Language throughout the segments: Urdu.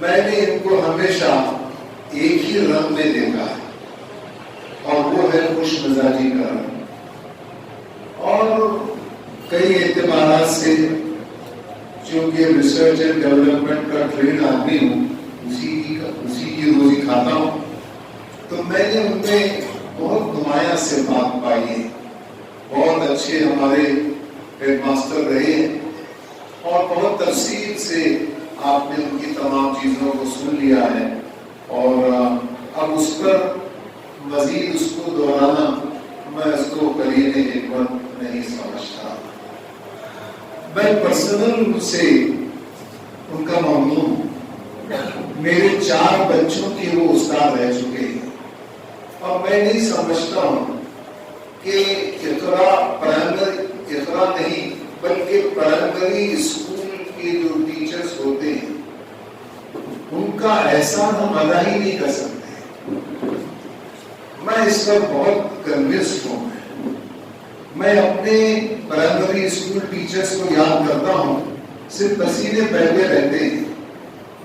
میں نے ان کو ہمیشہ ایک ہی رنگ میں دیکھا ہے اور وہ ہے خوش مزاجی کا رنگ. اور کئی اعتبارات سے چونکہ ریسرچ اینڈ ڈیولپمنٹ کا ٹرینڈ آدمی ہوں, اسی کی روزی کھاتا ہوں, تو میں نے ان میں بہت نمایاں سے بات پائی ہے. بہت اچھے ہمارے ہیڈ ماسٹر رہے ہیں اور بہت تفصیل سے آپ نے ان کی تمام چیزوں کو سن لیا ہے, اور اب اس پر مزید اس کو دہرانا میں اس کو قرین حکمت نہیں سمجھتا. میں پرسنل سے ان کا ممنون ہوں. میرے 4 بچوں کے وہ استاد رہ چکے ہیں اور میں نہیں سمجھتا ہوں کہ اقرا نہیں بلکہ پرائمری اسکول کے جو ٹیچرز ہوتے ہیں ان کا احسان ہم ادا ہی نہیں کر سکتے. میں اس پر بہت کنوینسڈ ہوں. میں اپنے پرائمری اسکول ٹیچرز کو یاد کرتا ہوں, صرف پسینے بہتے رہتے ہیں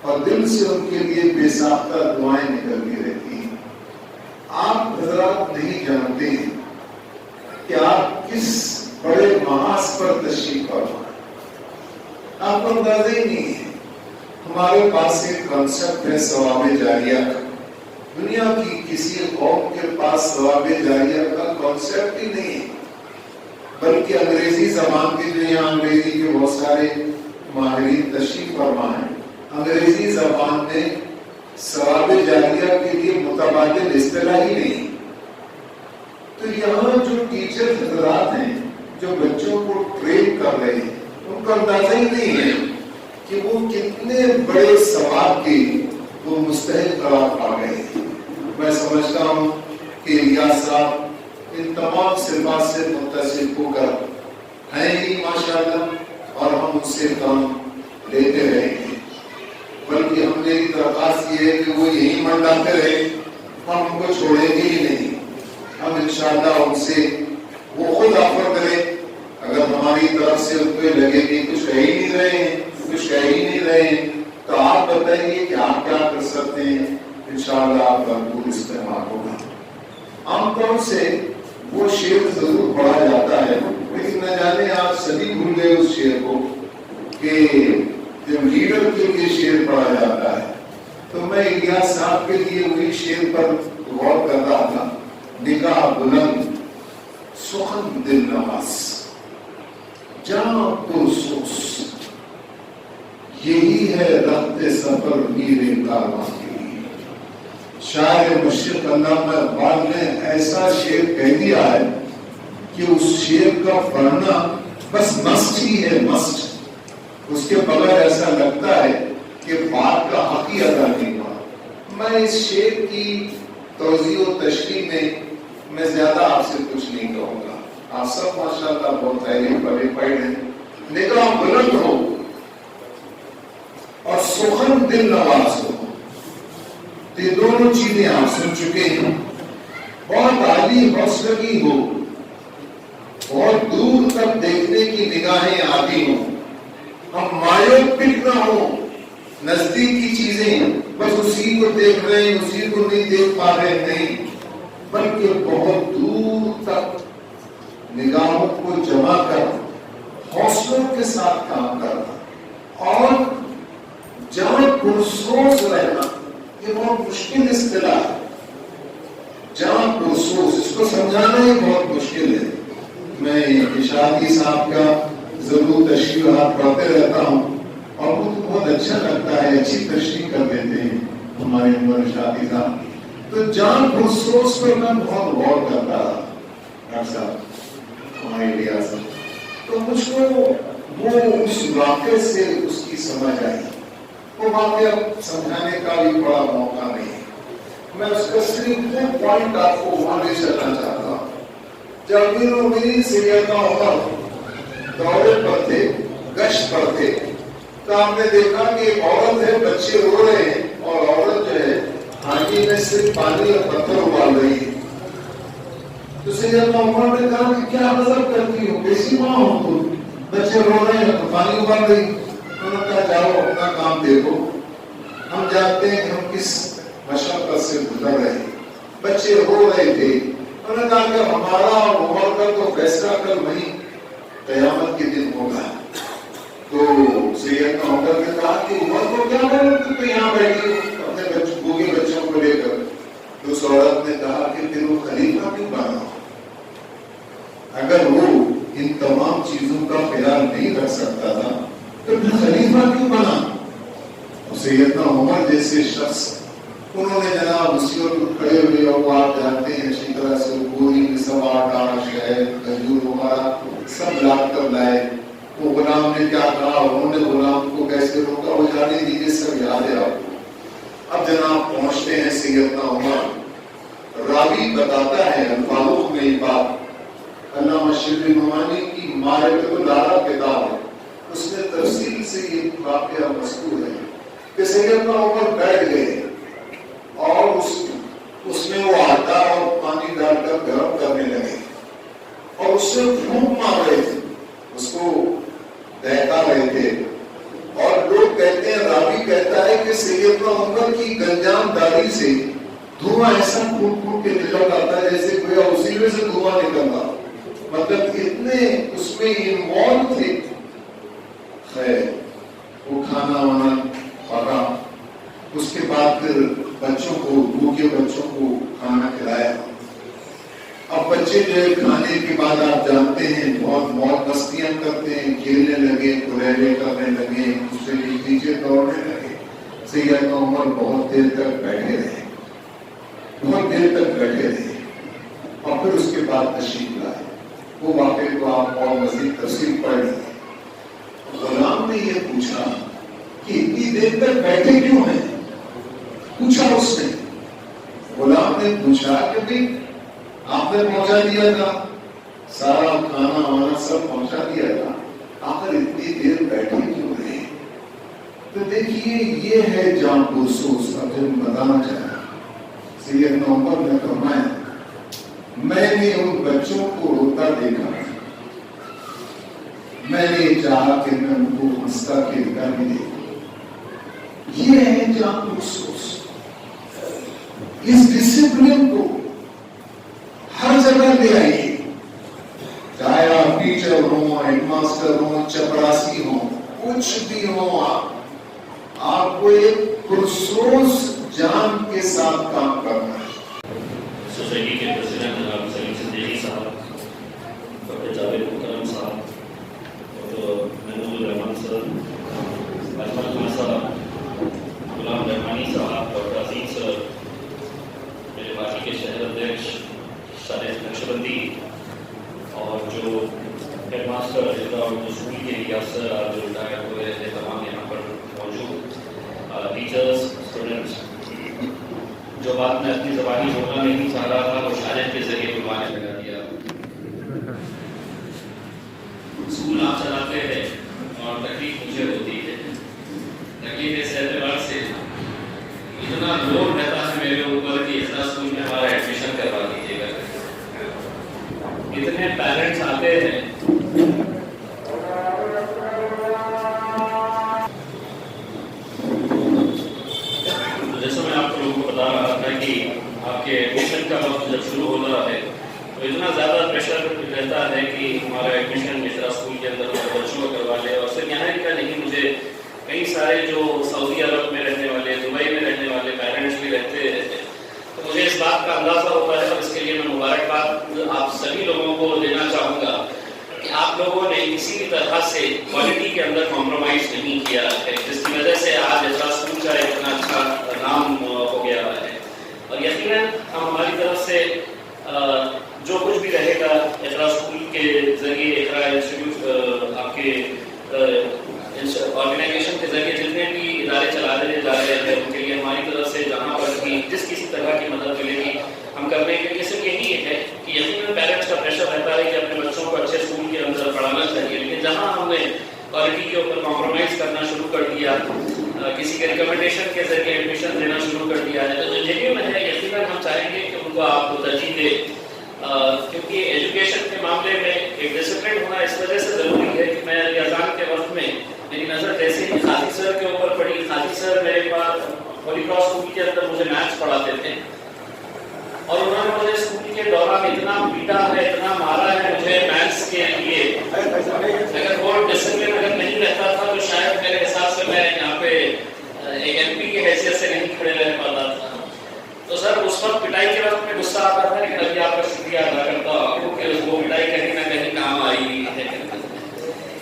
اور دل سے ان کے لیے بے ساختہ دعائیں نکلتی رہتی ہیں. آپ حضرات نہیں جانتے ہیں کہ آپ کس بڑے محاذ پر تشریف فرما ہیں. آپ کو اندازہ ہی نہیں ہے. ہمارے پاس ایک کنسپٹ ہے ثواب جاریہ کا. دنیا کی کسی قوم کے پاس ثواب جاریہ کا کنسپٹ ہی نہیں ہے, بلکہ انگریزی زبان کے جو یہاں انگریزی کے بہت سارے ماہرین تشریف فرما ہیں, انگریزی زبان میں ثواب جاریہ کے لیے متبادل اصطلاح ہی نہیں. تو یہاں جو ٹیچر حضرات ہیں جو بچوں کو ٹرین کر رہے ہیں ان کو اندازہ ہی نہیں ہے کہ وہ کتنے بڑے ثواب کے وہ مستحق قرار پا گئے ہیں. میں سمجھتا ہوں کہ ریاض صاحب ان تمام صفات سے متصف ہو کر ہیں ہی ماشاءاللہ, اور ہم ان سے کام لیتے رہیں گے. بلکہ ہم نے درخواست یہ ہے کہ وہ یہی منڈاتے رہے, ہم ان کو چھوڑیں گے ہی نہیں. ہم انشاءاللہ ان سے وہ خود آفر کریں. اگر ہماری طرف سے ان کو لگے کہ کچھ کہہ ہی نہیں رہے ہیں, کچھ کہہ ہی نہیں رہے ہیں, تو آپ بتائیے کہ آپ کیا کر سکتے ہیں. انشاءاللہ آپ کا پورا استعمال ہوگا. عام طور سے وہ شعر ضرور پڑھا جاتا ہے, لیکن نہ جانے آپ سبھی بھول گئے اس شعر کو کہ جب لیڈر کے لیے شعر پڑھا جاتا ہے. تو میں الیاس صاحب کے لیے وہی شعر پر غور کر رہا تھا. نگاہ بلند سخن دل نواز جہاں پرسوس, یہی ہے رخت سفر میرے کارواں کے لیے. شاعر مشرق علامہ اقبال نے ایسا شعر کہہ دیا ہے کہ اس شعر کا پڑھنا بس مسٹ ہی ہے, مسٹ. اس کے بغیر ایسا لگتا ہے کہ بات کا حق ہی ادا نہیں ہوا. میں اس شعر کی توضیح و تشریح میں زیادہ آپ سے کچھ نہیں کہوں گا. آپ سب ماشاءاللہ بہت تعلیم پڑھے پڑھے ہیں. نگاہ بلند ہو اور سخن دل نواز ہو, یہ دونوں چیزیں آپ سن چکے ہیں. بہت عالی حوصلہ کی ہو, بہت دور تک دیکھنے کی نگاہیں آتی ہوں. ہم مایوپک نہ ہو, نزدیک کی چیزیں بس اسی کو دیکھ رہے ہیں, اسی کو نہیں دیکھ پا رہے, نہیں, بلکہ بہت دور تک نگاہوں کو جمع کر حوصلوں کے ساتھ کام کرنا اور جہاں پرسوس رہنا. یہ بہت مشکل اصطلاح ہے. جہاں پرسوس, اس کو سمجھانا ہی بہت مشکل ہے. میں اشارتی صاحب کا ضرور تشریحات پڑھتے رہتا ہوں اور مجھے بہت اچھا لگتا ہے, اچھی تشریح کر دیتے ہیں ہمارے عمر اشارتی صاحب. تو جان پرسوس پر میں بہت غور کرتا رہا ڈاکٹر صاحب ہمارے ریاض. تو مجھ کو وہ اس واقعے سے اس کی سمجھ آئی. وہ واقعہ سمجھانے کا بھی بڑا موقع نہیں ہے. میں اس کا صرف وہ پوائنٹ آپ کو وہاں لے چلنا چاہتا ہوں. جب میری سیدنا عمر دورے پر تھے, گشت پر تھے, تو آپ نے دیکھا کہ ایک عورت ہے, بچے رو رہے ہیں اور عورت جو ہے ہانڈی میں صرف پانی اور پتھر ابال رہی ہے. تو سیدنا عمر نے کہا کہ کیا مطلب کرتی ہو, کیسی ماں ہو تم, بچے رو رہے ہیں تو پانی ابال رہی. انہوں نے کہا جاؤ اپنا کام دیکھو. ہم جانتے ہیں کہ ہم کس مشقت سے گزر رہے ہیں. بچے رو رہے تھے. انہوں نے کہا کہ ہمارا اور عمر کا تو فیصلہ کل وہی قیامت کے دن ہوگا. تو سیدنا عمر نے کہا کہ عمر کو کیا کرو, تم تو یہاں بیٹھی ہو اپنے بوڑھے بچوں کو لے کر. تو اس عورت نے کہا کہ پھر وہ خلیفہ کیوں بنا؟ اگر وہ ان تمام چیزوں کا خیال نہیں رکھ سکتا تھا تو پھر خلیفہ کیوں بنا؟ سیدنا عمر جیسے شخص, انہوں نے جناب اسی وقت کھڑے ہوئے, اور وہ آپ جانتے ہیں اچھی طرح سے پوری میں سب آٹا شہد کھجور وغیرہ سب لا کر لائے. وہ غلام نے کیا کہا, انہوں نے غلام کو کیسے روکا, وہ جانے دیجیے سب یاد ہے آپ کو. اب جناب پہنچتے ہیں سیدنا عمر. راوی بتاتا ہے الفاظ میں یہ بات, علامہ شبلی نعمانی کی معرفت العرب کتاب ہے, اس میں تفصیل سے یہ واقعہ مذکور ہے کہ سیدنا عمر بیٹھ گئے اور اس میں وہ آٹا اور پانی ڈال کر گرم کرنے لگے اور اس سے پھونک مار رہے تھے, اس کو دہکا رہے تھے. اور لوگ کہتے ہیں, راوی کہتا ہے کہ سیدنا عمر کی گنجان داری سے دھواں ایسا پھوٹ پھوٹ کے نکل آتا ہے جیسے کوئی اسی میں سے دھواں نکلتا, مطلب اتنے اس میں انوالو تھے. خیر وہ کھانا وانا پکا, اس کے بعد پھر بچوں کو, بھوکے بچوں کو کھانا کھلایا. اب بچے جو ہے کھانے کے بعد آپ جانتے ہیں بہت موج مستیاں کرتے ہیں, کھیلنے لگے, گلیلے کرنے لگے, دوسرے کے پیچھے دوڑنے لگے. سیدنا عمر بہت دیر تک بیٹھے رہے, بہت دیر تک بیٹھے رہے, اور پھر اس کے بعد تشریف لائے. وہ واقعے کو آپ اور مزید تفصیل پڑھ لیں. غلام نے یہ پوچھا کہ اتنی دیر تک بیٹھے کیوں ہیں, پوچھا اس نے. غلام نے پوچھا کہ بھئی آپ نے پہنچا دیا تھا, سارا کھانا وانا سب پہنچا دیا تھا, آخر اتنی دیر بیٹھے کیوں رہے؟ تو دیکھیے یہ ہے جان پرسوس. اب جب بتانا چاہا سیدنا عمر نے فرمایا, میں نے ان بچوں کو روتا دیکھا, میں نے چاہا کہ میں ان کو ہنستا کھیلتا بھی دیکھوں. یہ ہے جان پرسوس. اس ڈسپلن کو ہر جگہ لے آئیے, چاہے آپ ٹیچر ہوں, ہیڈ ماسٹر ہوں, چپراسی ہوں, کچھ بھی ہوں, آپ کو ایک پرسوس جان کے ساتھ کام کرنا ہے. سوسائٹی کے پریزیڈنٹ جناب سلیم صدیقی صاحب, ڈاکٹر جاوید مکرم صاحب, ڈاکٹر محمود الرحمان صاحب, اجمل خان صاحب, غلام رحمانی صاحب, ڈاکٹر عظیم سر, میرے پارٹی کے شہر ادھیکش صالح نقشبندی, اور جو ہیڈ ماسٹر اور اسکول کے ریاست جو ریٹائر ہوئے ہیں تمام یہاں پر موجود ٹیچرس, اسٹوڈنٹس. جو بات میں اپنی زبانی بولنا نہیں چاہ رہا تھا وہ شاید کے ذریعے بلوانے لگا دیا. اسکول آپ چلاتے ہیں اور تکلیف مجھے ہوتی ہے. تکلیف اس اعتبار سے اتنا لوڈ رہتا ہے میرے اوپر کہ اتنا اسکول میں ہمارا ایڈمیشن کروا دیجیے گا. اتنے پیرنٹس آتے ہیں, جیسا میں آپ لوگوں کو بتا رہا تھا کہ آپ کے ایڈمیشن کا وقت جب شروع ہو رہا ہے تو اتنا زیادہ پریشر رہتا ہے کہ ہمارا ایڈمیشن مشرا اسکول کے اندر بچوں کو کروا لے. اور صرف یہاں کا نہیں, مجھے کئی سارے جو سعودی عرب میں رہنے والے, دبئی میں رہنے والے پیرنٹس بھی رہتے ہیں, تو مجھے اس بات کا اندازہ ہوتا ہے. اور اس کے لیے میں مبارکباد آپ سبھی لوگوں کو دینا چاہوں گا کہ آپ لوگوں نے کسی بھی طرح سے کوالٹی کے اندر کمپرومائز نہیں کیا ہے, جس کی وجہ سے آج اقرا اسکول کا اتنا اچھا نام ہو گیا ہے. اور یقیناً ہم ہماری طرف سے جو کچھ بھی رہے گا اقرا اسکول کے ذریعے, اقرا انسٹیٹیوٹ آپ کے آرگنائزیشن کے ذریعے جتنے بھی ادارے چلا رہے ہیں ان کے لیے ہماری طرف سے جہاں پر بھی جس کسی طرح کی مدد ملے گی ہم کرنے کے لیے. صرف یہی ہے کہ یقیناً پیرنٹس کا پریشر رہتا ہے کہ اپنے بچوں کو اچھے اسکول کے اندر پڑھانا چاہیے, لیکن جہاں ہم نے کوالٹی کے اوپر کمپرومائز کرنا شروع کر دیا, کسی کے ریکمنڈیشن کے ذریعے ایڈمیشن دینا شروع کر دیا ہے, تو جو جینیون ہے یقیناً ہم چاہیں گے کہ ان کو آپ ترجیح دیں. کیونکہ ایجوکیشن کے معاملے میں ایک ڈسپلن ہونا اس وجہ سے ضروری ہے کہ میں اذان کے وقت میں میری نظر جیسے ہی خاطی سر کے اوپر پڑی. خاطی سر میرے پاس ہولی کراس اسکول کے اندر مجھے میتھس پڑھاتے تھے اور انہوں نے مجھے اسکول کے دوران اتنا پیٹا ہے, اتنا مارا ہے مجھے میتھس کے لیے. اگر وہ ڈسپلن اگر نہیں رہتا تھا تو شاید میرے حساب سے میں یہاں پہ ایک ایم پی کی حیثیت سے نہیں کھڑے رہ پاتا تھا. تو سر اس وقت پٹائی کے وقت میں غصہ آتا تھا, لیکن ابھی آپ کا شکریہ ادا کرتا ہوں کہ وہ پٹائی کہیں نہ کہیں کام آئی ہے.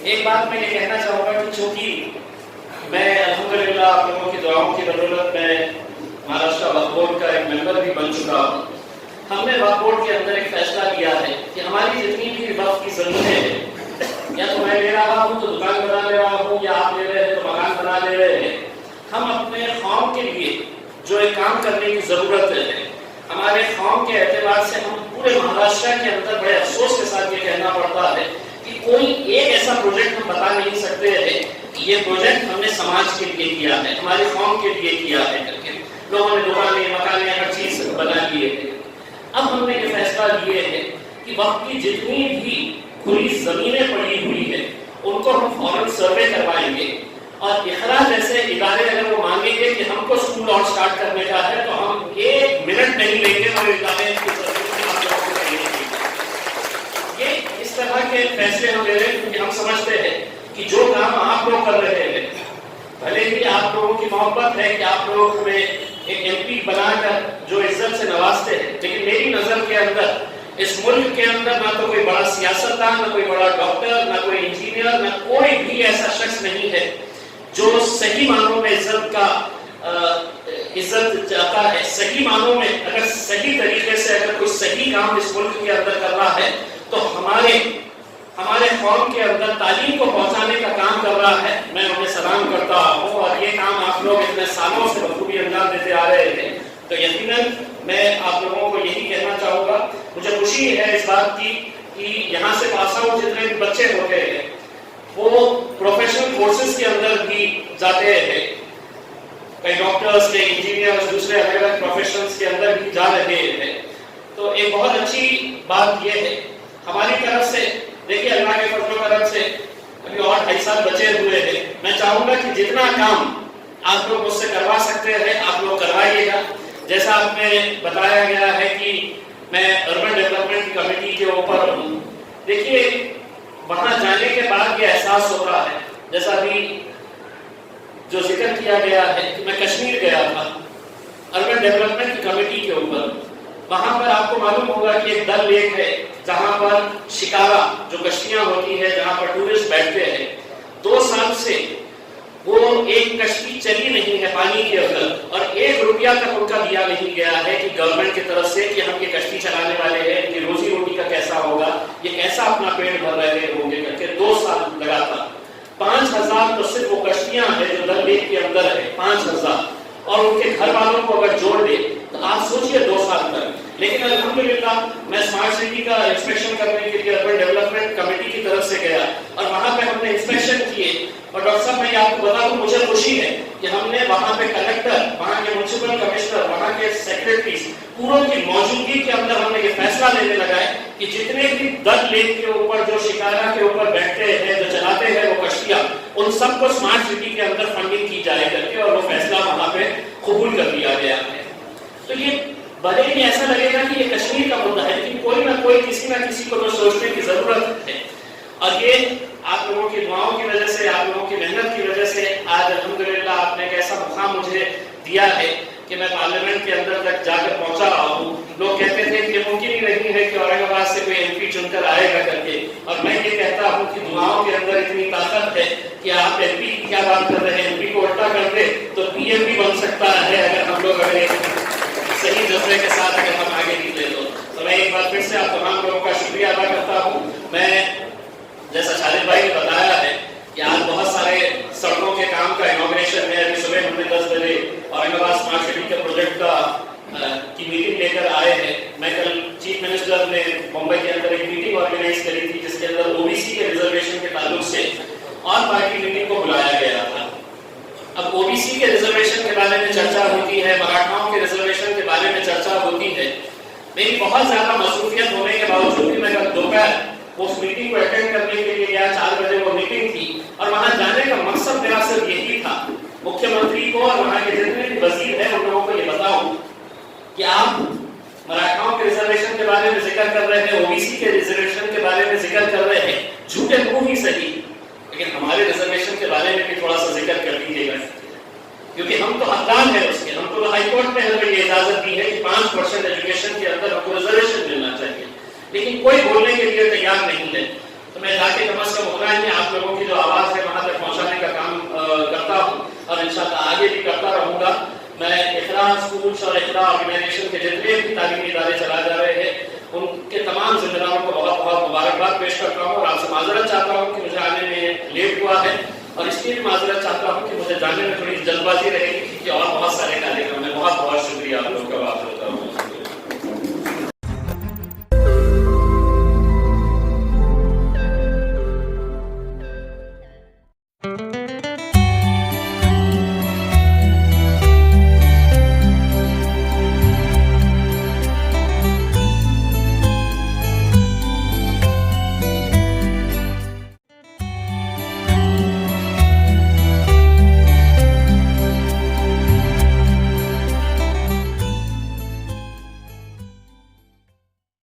ایک بات میں یہ کہنا چاہوں گا کہ چونکہ میں الحمدللہ آپ لوگوں کی دعاؤں کی بدولت میں مہاراشٹر وقف بورڈ کا ایک ممبر بھی بن چکا ہوں. ہم نے وقف بورڈ کے اندر ایک فیصلہ لیا ہے کہ ہماری جتنی بھی وقف کی ضرورتیں ہیں, یا تو میں لے رہا ہوں تو دکان بنا لے رہا ہوں, یا آپ لے رہے ہیں تو مکان بنا لے رہے ہیں, ہم اپنے قوم کے لیے جو ایک کام کرنے کی ضرورت ہے, ہمارے قوم کے اعتبار سے ہم پورے مہاراشٹر کے اندر بڑے افسوس کے ساتھ یہ کہنا پڑتا ہے کہ کوئی ایک ایسا پروجیکٹ ہم بتا نہیں سکتے ہیں کہ یہ پروجیکٹ ہم نے سماج کے لیے کیا ہے, ہماری قوم کے لیے کیا ہے کر کے. لوگوں نے دکانیں, مکانیں, ہر چیز بنا لیے ہیں. اب ہم نے یہ فیصلہ لیے ہے کہ وقت کی جتنی بھی کھلی زمینیں پڑی ہوئی ہیں ان کو ہم فوراً سروے کروائیں گے, اور اخراج جیسے ادارے اگر وہ مانگیں گے کہ ہم کو اسکول اور اسٹارٹ کرنے کا ہے تو ہم 1 منٹ نہیں لیں گے اور ادارے کی یہ اس طرح کے فیصلے ہم لے رہے ہیں کیونکہ ہم سمجھتے ہیں کہ جو کام آپ لوگ کر رہے ہیں, بھلے ہی آپ لوگوں کی محبت ہے کہ آپ لوگ ہمیں ایک ایم پی بنا کر جو عزت سے نوازتے ہیں, لیکن میری نظر کے اندر اس ملک کے اندر نہ تو کوئی بڑا سیاستدان, نہ کوئی بڑا ڈاکٹر, نہ کوئی انجینئر, نہ کوئی بھی ایسا شخص نہیں ہے جو صحیح معنوں میں عزت چاہتا ہے. صحیح معنوں میں اگر صحیح طریقے سے اگر کوئی صحیح کام اس ملک کے اندر کر رہا ہے تو ہمارے قوم کے اندر تعلیم کو پہنچانے کا کام کر رہا ہے. میں انہیں سلام کرتا ہوں, اور یہ کام آپ لوگ اتنے سالوں سے بخوبی انجام دیتے آ رہے ہیں. تو یقیناً میں آپ لوگوں کو یہی کہنا چاہوں گا, مجھے خوشی ہے اس بات کی کہ یہاں سے پاس آؤٹ جتنے بھی بچے ہوتے ہیں وہ پروفیشنل کورسز کے اندر بھی جاتے ہیں. کئی ڈاکٹرز, کئی انجینئرز, دوسرے الگ الگ پروفیشنز کے اندر بھی جا رہے ہیں. تو ایک بہت اچھی بات یہ ہے ہماری طرف سے. دیکھیے اللہ کے فضل و کرم سے ابھی اور 2.5 سال بچے ہوئے ہیں. میں چاہوں گا کہ جتنا کام آپ لوگ مجھ سے کروا سکتے ہیں آپ لوگ کروائیے گا. جیسا آپ نے بتایا گیا ہے کہ میں اربن ڈیولپمنٹ کمیٹی کے اوپر ہوں. دیکھیے وہاں جانے کے بعد یہ احساس ہوتا ہے, جیسا ابھی جو ذکر کیا گیا ہے کہ میں کشمیر گیا تھا اربن ڈیولپمنٹ کمیٹی کے اوپر. وہاں پر آپ کو معلوم ہوگا کہ ایک ڈل لیک ہے جہاں پر شکارا جو کشتیاں ہوتی ہے, جہاں پر ٹورسٹ بیٹھتے ہیں. 2 سال سے وہ ایک کشتی چلی نہیں ہے پانی کے اندر, اور 1 روپیہ تک ان کا دیا نہیں گیا ہے کہ گورنمنٹ کی طرف سے کہ ہم یہ کشتی چلانے والے ہیں, ان کی روزی روٹی کا کیسا ہوگا, یہ کیسا اپنا پیٹ بھر رہے ہوں گے کر کے. 2 سال لگا تھا. 5000 تو صرف وہ کشتیاں ہیں جو ڈل لیک کے اندر ہے, 5000, اور ان کے گھر والوں کو اگر جوڑ دے تو آپ سوچئے 2 سال تک. لیکن الحمدللہ میں اسمارٹ سٹی کا انسپیکشن کرنے کے لیے اربن ڈیولپمنٹ کمیٹی کی طرف سے گیا, اور وہاں پہ ہم نے انسپیکشن کیے. اور ڈاکٹر صاحب میں آپ کو بتا دوں مجھے خوشی ہے کہ ہم نے وہاں پہ کلیکٹر, وہاں کے میونسپل کمشنر, وہاں کے سیکریٹریز پوروں کی موجودگی کے اندر ہم نے یہ فیصلہ لینے لگا ہے کہ جتنے بھی ڈل لیک کے اوپر جو شکارا کے اوپر بیٹھتے ہیں, جو چلاتے ہیں وہ کشتیاں, ان سب کو اسمارٹ سٹی کے اندر فنڈنگ کی جائے کر کے, اور وہ فیصلہ وہاں پہ قبول کر لیا گیا ہے. تو یہ بھلے ہی ایسا لگے گا کہ یہ کشمیر کا مدعا ہے, لیکن کوئی نہ کوئی کسی نہ کسی کو تو سوچنے کی ضرورت ہے. اور یہ آپ لوگوں کی دعاؤں کی وجہ سے, آپ لوگوں کی محنت کی وجہ سے آج الحمدللہ آپ نے ایک ایسا مقام مجھے دیا ہے کہ میں پارلیمنٹ کے اندر تک جا کر پہنچا رہا ہوں. لوگ کہتے تھے کہ ممکن ہی نہیں ہے کہ اورنگ آباد سے کوئی ایم پی چن کر آئے گا کر کے, اور میں یہ کہتا ہوں کہ دعاؤں کے اندر اتنی طاقت ہے کہ آپ ایم پی کی کیا بات کر رہے ہیں, ایم پی کو الٹا کر دے تو پی ایم بھی بن سکتا ہے اگر ہم لوگ صحیح جذبے کے ساتھ اگر ہم آگے نکلے تو. میں ایک بار پھر سے آپ تمام لوگوں کا شکریہ ادا کرتا ہوں. میں جیسا شاہد بھائی نے بتایا ہے کہ آج بہت سارے سڑکوں کے کام کا انوگریشن ہے. ابھی صبح ہم نے 10 بجے اورنگ آباد اسمارٹ سٹی کے پروجیکٹ کی میٹنگ لے کر آئے ہیں. میں کل چیف منسٹر نے ممبئی کے اندر ایک میٹنگ آرگنائز کری تھی جس کے اندر او بی سی کے ریزرویشن کے تعلق سے اور پارٹی میٹنگ کو بلایا گیا تھا. اب او بی سی کے ریزرویشن کے بارے میں چرچا ہوتی ہے, مراٹھاؤں کے ریزرویشن کے بارے میں چرچا ہوتی ہے. میری بہت زیادہ مصروفیت ہونے کے باوجود بھی میں دوپہر وہ اس میٹنگ کو اٹینڈ کرنے کے لیے گیا, 4 بجے وہ میٹنگ تھی, اور وہاں جانے کا مقصد میرا صرف یہی تھا مکھیہ منتری کو اور وہاں کے جتنے بھی وزیر ہیں ان لوگوں کو یہ بتاؤں کہ آپ مراٹھاؤں کے ریزرویشن کے بارے میں ذکر کر رہے ہیں, او بی سی کے ریزرویشن کے بارے میں ذکر کر رہے ہیں, جھوٹے منہ ہی صحیح, لیکن ہمارے ریزرویشن کے بارے میں بھی تھوڑا سا ذکر کر دیجیے گا, کیونکہ ہم تو حقدار ہیں اس کے. ہم تو ہائی کورٹ نے ہمیں یہ اجازت دی ہے کہ 5% ایجوکیشن کے اندر ہم کو ریزرویشن ملنا چاہیے, لیکن کوئی بولنے کے لیے تیار نہیں ہے. تو میں جا کے کم از کم اتنا ہی آپ لوگوں کی جو آواز ہے وہاں تک پہنچانے کا کام کرتا ہوں, اور انشاءاللہ آگے بھی کرتا رہوں گا. میں اقرا اسکولس اور اقرا آرگنائزیشن کے جتنے بھی تعلیمی ادارے چلا جا رہے ہیں ان کے تمام ذمہ داروں کو بہت بہت مبارکباد پیش کرتا ہوں, اور آپ سے معذرت چاہتا ہوں کہ مجھے آنے میں لیٹ ہوا ہے, اور اس لیے بھی معذرت چاہتا ہوں کہ مجھے جانے میں تھوڑی جلد بازی رہے گی کیونکہ اور بہت سارے کارے